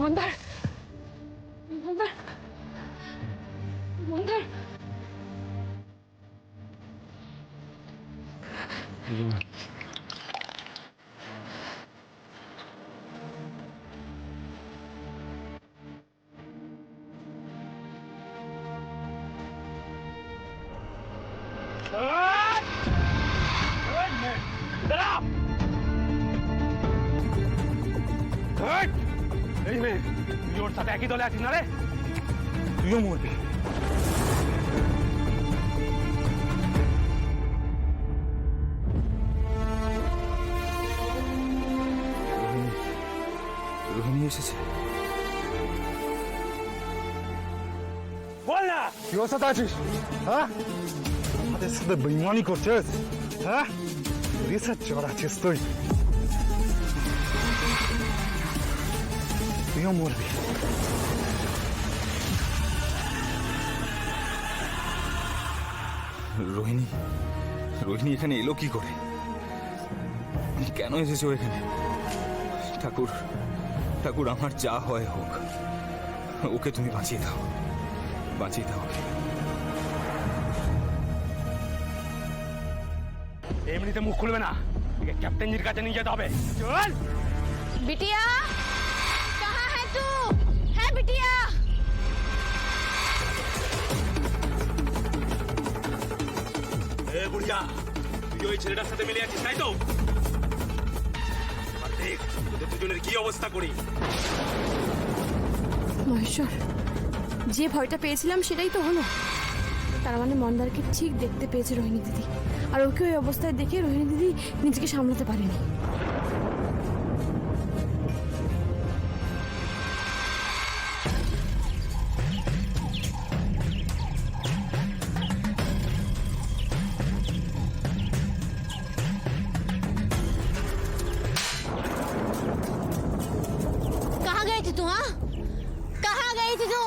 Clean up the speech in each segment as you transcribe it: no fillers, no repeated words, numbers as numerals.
মন্দার মন্দার মন্দার এই মেয়ে, তুই ওর সাথে একই দলে আছিস না রে? তুইও মরবি। রোহিণী এসেছে। বল না, তুই ওর সাথে আছিস? হ্যাঁ, আমাদের সাথে বেইমানি করছিস? হ্যাঁ, রিসার্চ চড়াচ্ছিস তুই। তুইও মরবি। রোহিণী রোহিণী এখানে এলো কি করে? কেন এসেছো এখানে? ঠাকুর ঠাকুর, আমার যা হয় হোক, ওকে তুমি বাঁচিয়ে দাও, বাঁচিয়ে দাও। এমনিতে মুখ খুলবে না, একে ক্যাপ্টেনজির কাছে নিয়ে যেতে হবে। চল। बिटिया कहाँ है तू? है बिटिया? এ বুড়িয়া, তুই ওই ছেলেটার সাথে মিলে আছিস তাই তো? আর দেখ তোদের দুজনের কি অবস্থা করি। মহেশ্বর, যে ভয়টা পেয়েছিলাম সেটাই তো হলো। তার মানে মন্দারকে ঠিক দেখতে পেয়েছে রোহিণী দিদি, আর ওকে ওই অবস্থায় দেখে রোহিণী দিদি নিজেকে সামলাতে পারেনি। कहाँ गई थी तू? हाँ, कहाँ गई थी तू?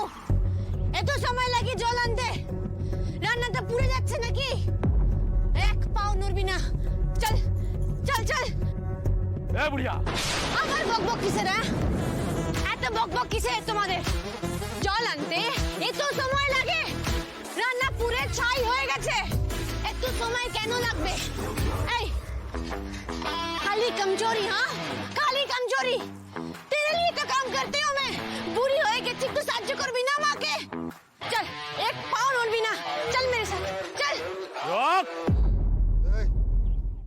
এত সময় লাগে জল আনতে, রান্নাটা পুড়ে যাচ্ছে নাকি? এক পাও নড়বি না। চল চল চল। এ বুড়িয়া, আমার বকবক কিসের? এত বকবক কিসের তোমাদের? জল আনতে এত সময় লাগে, রান্না পুরে ছাই হয়ে গেছে, এত সময় কেন লাগবে? এই खाली कमजोरी, हाँ खाली कमजोरी। तेरे लिए तो काम करती हूँ मैं। बुरी होएगी, ठीक तो साহায্য করবি না মাকে?